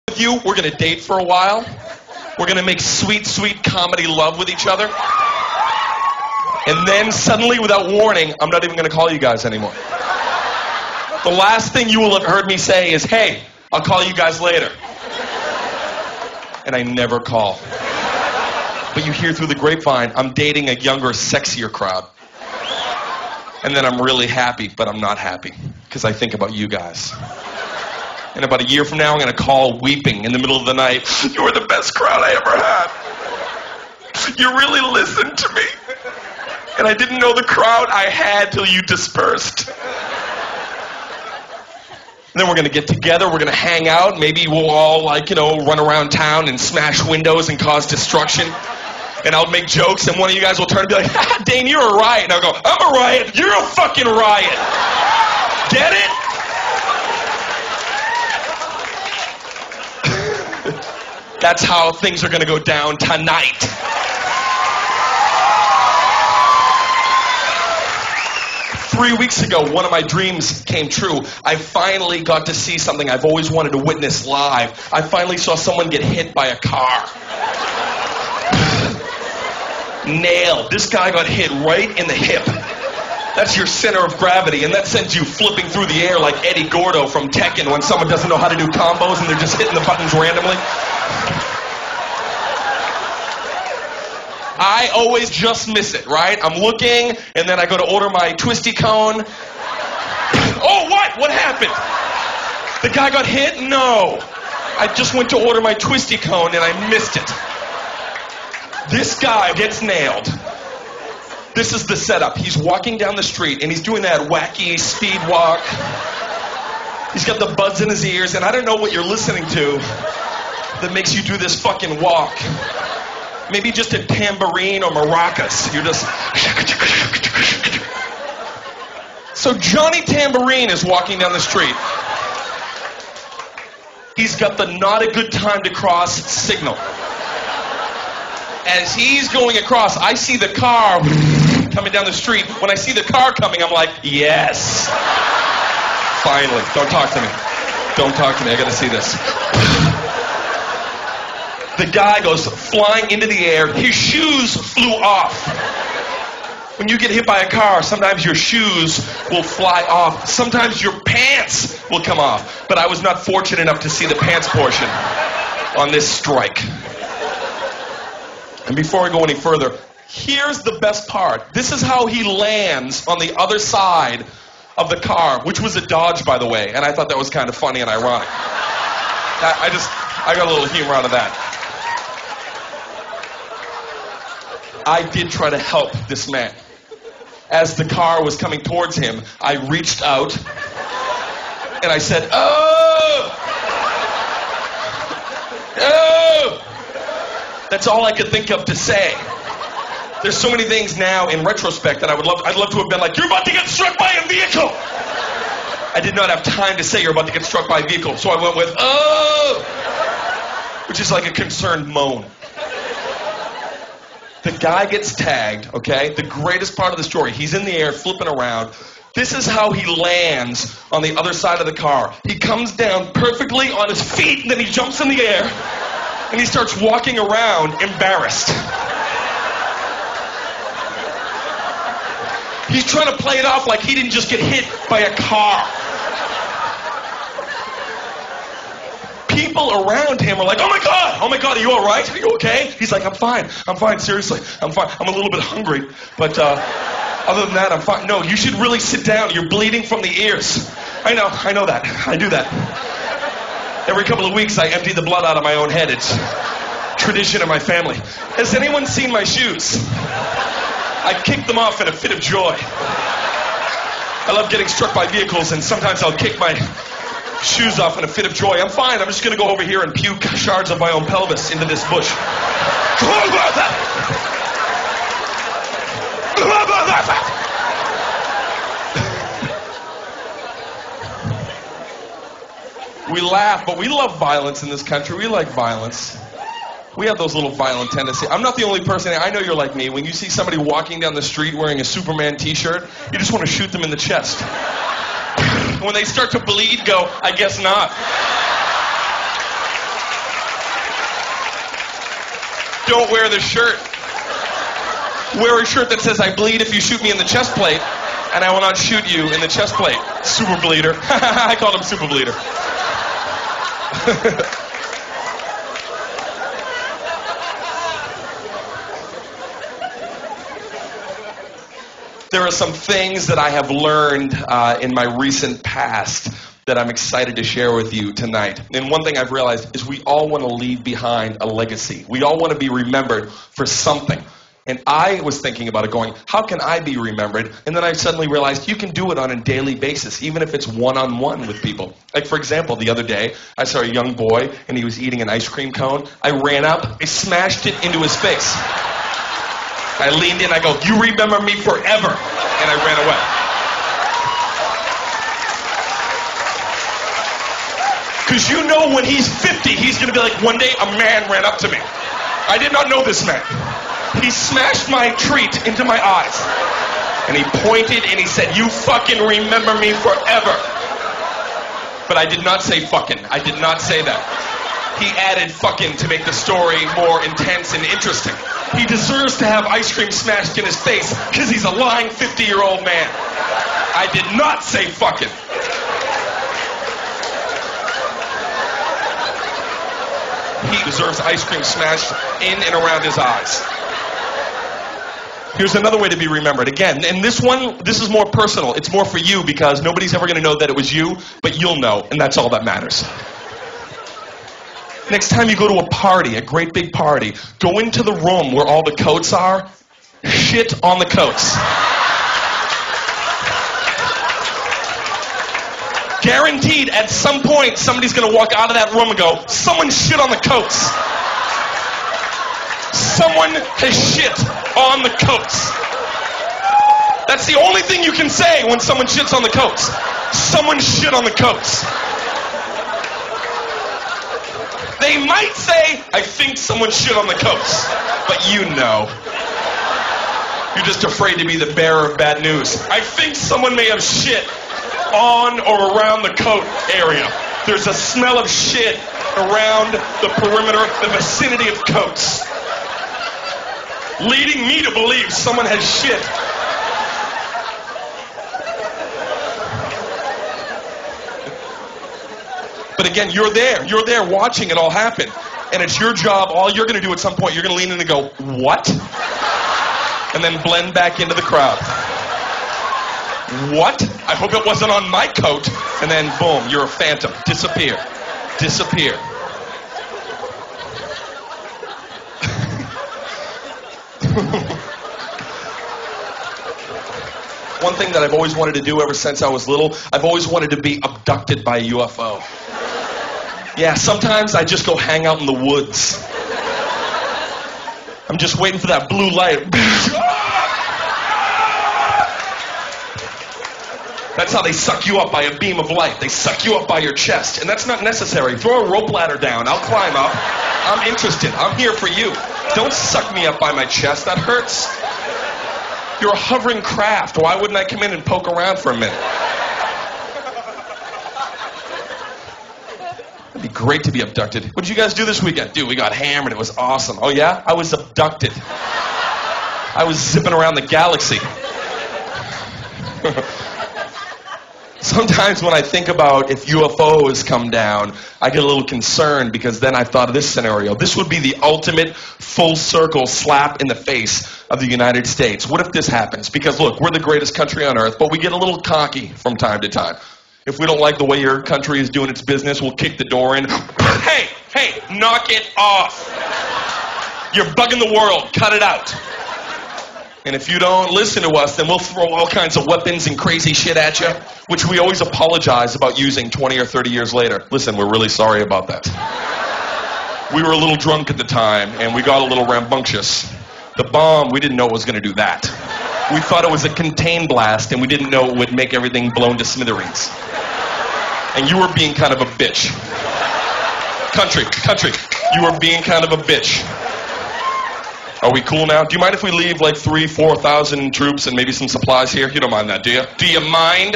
with you, we're going to date for a while. We're going to make sweet, sweet comedy love with each other. And then suddenly, without warning, I'm not even going to call you guys anymore. The last thing you will have heard me say is, hey, I'll call you guys later. And I never call. But you hear through the grapevine, I'm dating a younger, sexier crowd. And then I'm really happy, but I'm not happy. Because I think about you guys. And about a year from now, I'm going to call weeping in the middle of the night. You were the best crowd I ever had. You really listened to me. And I didn't know the crowd I had till you dispersed. And then we're going to get together, we're going to hang out, maybe we'll all, run around town and smash windows and cause destruction. And I'll make jokes, and one of you guys will turn and be like, ha, Dane, you're a riot. And I'll go, I'm a riot, you're a fucking riot. Get it? That's how things are going to go down tonight. Three weeks ago, one of my dreams came true. I finally got to see something I've always wanted to witness live. I finally saw someone get hit by a car. Nailed. This guy got hit right in the hip. That's your center of gravity, and that sends you flipping through the air like Eddie Gordo from Tekken when someone doesn't know how to do combos and they're just hitting the buttons randomly. I always just miss it, right? I'm looking, and then I go to order my twisty cone. Oh, what? What happened? The guy got hit? No. I just went to order my twisty cone, and I missed it. This guy gets nailed. This is the setup. He's walking down the street, and he's doing that wacky speed walk. He's got the buds in his ears, and I don't know what you're listening to that makes you do this fucking walk. Maybe just a tambourine or maracas. You're just... So Johnny Tambourine is walking down the street. He's got the not a good time to cross signal. As he's going across, I see the car coming down the street. When I see the car coming, I'm like, yes. Finally. Don't talk to me. Don't talk to me. I gotta see this. The guy goes flying into the air. His shoes flew off. When you get hit by a car, sometimes your shoes will fly off. Sometimes your pants will come off. But I was not fortunate enough to see the pants portion on this strike. And before I go any further, here's the best part. This is how he lands on the other side of the car, which was a Dodge, by the way. And I thought that was kind of funny and ironic. I got a little humor out of that. I did try to help this man. As the car was coming towards him, I reached out and I said, oh! Oh! That's all I could think of to say. There's so many things now in retrospect that I'd love to have been like, you're about to get struck by a vehicle! I did not have time to say you're about to get struck by a vehicle, so I went with, oh! Which is like a concerned moan. The guy gets tagged, okay? The greatest part of the story. He's in the air, flipping around. This is how he lands on the other side of the car. He comes down perfectly on his feet, and then he jumps in the air, and he starts walking around embarrassed. He's trying to play it off like he didn't just get hit by a car. People around him are like, oh my God, are you all right? Are you okay? He's like, I'm fine, seriously, I'm fine. I'm a little bit hungry, but other than that, I'm fine. No, you should really sit down. You're bleeding from the ears. I know that. I do that. Every couple of weeks, I empty the blood out of my own head. It's tradition in my family. Has anyone seen my shoes? I kick them off in a fit of joy. I love getting struck by vehicles, and sometimes I'll kick my shoes off in a fit of joy. I'm fine. I'm just going to go over here and puke shards of my own pelvis into this bush. We laugh, but we love violence in this country. We like violence. We have those little violent tendencies. I'm not the only person. I know you're like me. When you see somebody walking down the street wearing a Superman t-shirt, you just want to shoot them in the chest. When they start to bleed, go, I guess not. don't wear the shirt. Wear a shirt that says, I bleed if you shoot me in the chest plate, and I will not shoot you in the chest plate. Super bleeder. I called him super bleeder. There are some things that I have learned in my recent past that I'm excited to share with you tonight. And one thing I've realized is we all want to leave behind a legacy. We all want to be remembered for something. And I was thinking about it going, how can I be remembered? And then I suddenly realized you can do it on a daily basis, even if it's one-on-one with people. Like, for example, the other day, I saw a young boy, and he was eating an ice cream cone. I ran up, I smashed it into his face. I leaned in, I go, you remember me forever. And I ran away. Because you know when he's 50, he's going to be like, one day a man ran up to me. I did not know this man. He smashed my treat into my eyes. And he pointed and he said, you fucking remember me forever. But I did not say fucking. I did not say that. He added fucking to make the story more intense and interesting. He deserves to have ice cream smashed in his face because he's a lying 50-year-old man. I did not say fucking. He deserves ice cream smashed in and around his eyes. Here's another way to be remembered. Again, and this is more personal. It's more for you because nobody's ever going to know that it was you, but you'll know, and that's all that matters. Next time you go to a party, a great big party, go into the room where all the coats are, shit on the coats. Guaranteed, at some point, somebody's going to walk out of that room and go, someone shit on the coats. Someone has shit on the coats. That's the only thing you can say when someone shits on the coats. Someone shit on the coats. They might say, I think someone shit on the coats. But you know. You're just afraid to be the bearer of bad news. I think someone may have shit on or around the coat area. There's a smell of shit around the perimeter, the vicinity of coats. Leading me to believe someone has shit. But again, you're there watching it all happen. And it's your job, all you're going to do at some point, you're going to lean in and go, what? And then blend back into the crowd. What? I hope it wasn't on my coat. And then boom, you're a phantom. Disappear. Disappear. One thing that I've always wanted to do ever since I was little, I've always wanted to be abducted by a UFO. Yeah, sometimes I just go hang out in the woods. I'm just waiting for that blue light. That's how they suck you up, by a beam of light. They suck you up by your chest. And that's not necessary. Throw a rope ladder down. I'll climb up. I'm interested. I'm here for you. Don't suck me up by my chest. That hurts. You're a hovering craft. Why wouldn't I come in and poke around for a minute? It'd be great to be abducted. What did you guys do this weekend? Dude, we got hammered. It was awesome. Oh, yeah? I was abducted. I was zipping around the galaxy. Sometimes when I think about if UFOs come down, I get a little concerned because then I've thought of this scenario. This would be the ultimate full circle slap in the face of the United States. What if this happens? Because look, we're the greatest country on earth, but we get a little cocky from time to time. If we don't like the way your country is doing its business, we'll kick the door in. Hey, knock it off. You're bugging the world. Cut it out. And if you don't listen to us, then we'll throw all kinds of weapons and crazy shit at you, which we always apologize about using 20 or 30 years later. Listen, we're really sorry about that. We were a little drunk at the time, and we got a little rambunctious. The bomb, we didn't know it was going to do that. We thought it was a contained blast, and we didn't know it would make everything blown to smithereens. And you were being kind of a bitch. Country, you were being kind of a bitch. Are we cool now? Do you mind if we leave like 3,000-4,000 troops and maybe some supplies here? You don't mind that, do you? Do you mind?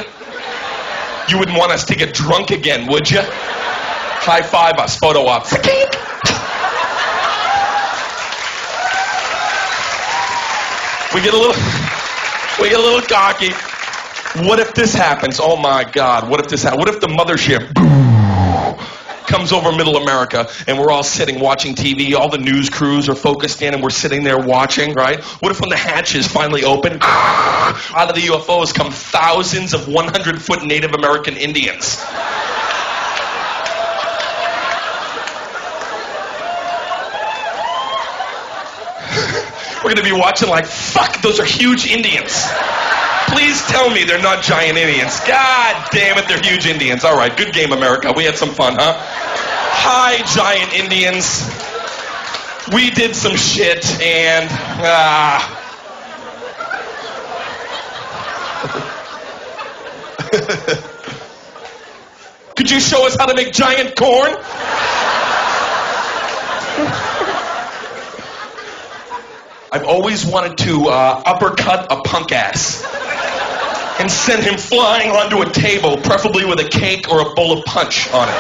You wouldn't want us to get drunk again, would you? High five us, photo op. We get a little cocky. What if this happens? Oh my God, what if this happens? What if the mothership comes over middle America and we're all sitting watching TV, all the news crews are focused in and we're sitting there watching, right? What if when the hatches finally open, out of the UFOs come thousands of 100-foot Native American Indians? We're going to be watching like, fuck, those are huge Indians. Please tell me they're not giant Indians. God damn it, they're huge Indians. All right, good game, America. We had some fun, huh? Hi, giant Indians. We did some shit, and... Could you show us how to make giant corn? I've always wanted to uppercut a punk ass and send him flying onto a table, preferably with a cake or a bowl of punch on it.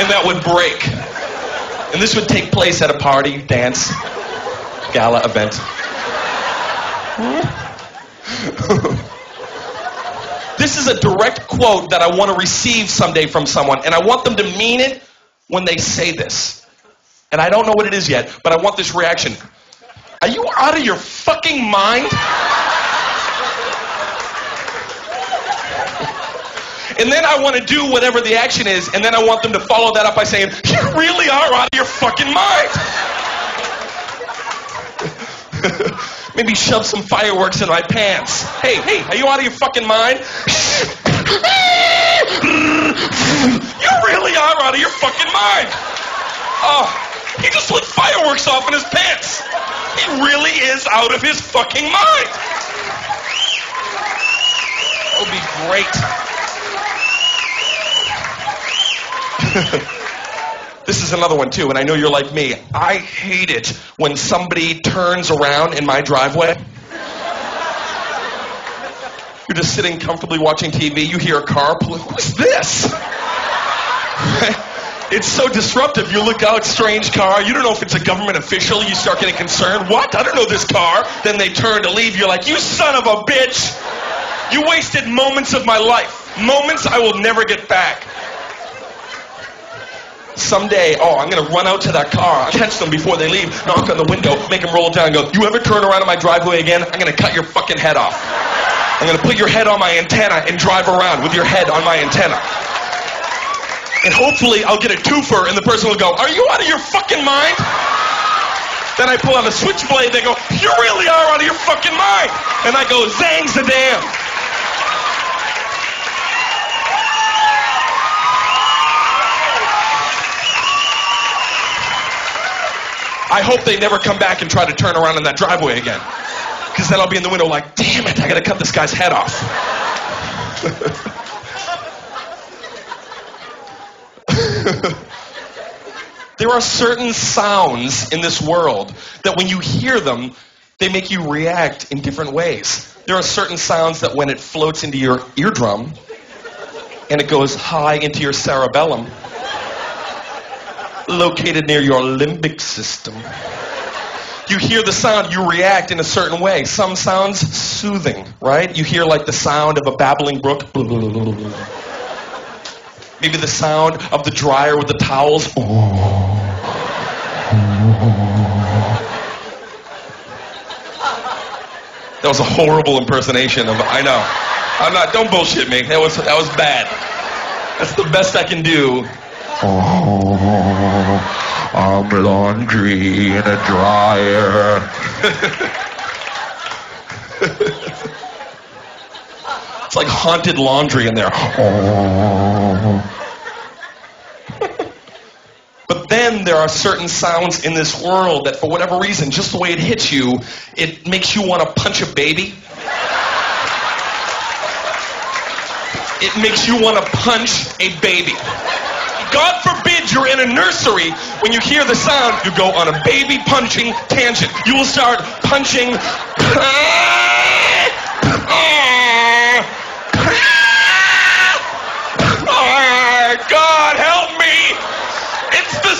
And that would break. And this would take place at a party, dance, gala event. This is a direct quote that I want to receive someday from someone, and I want them to mean it when they say this. And I don't know what it is yet, but I want this reaction. Are you out of your fucking mind? And then I want to do whatever the action is, and then I want them to follow that up by saying, you really are out of your fucking mind. Maybe shove some fireworks in my pants. Hey, are you out of your fucking mind? You really are out of your fucking mind. Oh, he just lit fireworks off in his pants. He really is out of his fucking mind. That would be great. This is another one too, and I know you're like me. I hate it when somebody turns around in my driveway. You're just sitting comfortably watching TV, you hear a car pull. Who's this? It's so disruptive. You look out, strange car. You don't know if it's a government official. You start getting concerned. What? I don't know this car. Then they turn to leave. You're like, you son of a bitch. You wasted moments of my life. Moments I will never get back. Someday, I'm going to run out to that car, catch them before they leave, knock on the window, make them roll it down and go, you ever turn around in my driveway again? I'm going to cut your fucking head off. I'm going to put your head on my antenna and drive around with your head on my antenna. And hopefully I'll get a twofer and the person will go, are you out of your fucking mind? Then I pull out a switchblade, they go, you really are out of your fucking mind. And I go, zang zadam. I hope they never come back and try to turn around in that driveway again. Because then I'll be in the window like, damn it, I gotta cut this guy's head off. There are certain sounds in this world that when you hear them, they make you react in different ways. There are certain sounds that when it floats into your eardrum and it goes high into your cerebellum, located near your limbic system, you hear the sound, you react in a certain way. Some sounds soothing, right? You hear like the sound of a babbling brook. Maybe the sound of the dryer with the towels. That was a horrible impersonation of, I know. I'm not, don't bullshit me. That was bad. That's the best I can do. I'm laundry in a dryer. It's like haunted laundry in there. But then there are certain sounds in this world that for whatever reason, just the way it hits you, it makes you want to punch a baby. It makes you want to punch a baby. God forbid you're in a nursery, when you hear the sound, you go on a baby punching tangent. You will start punching. God help me! It's the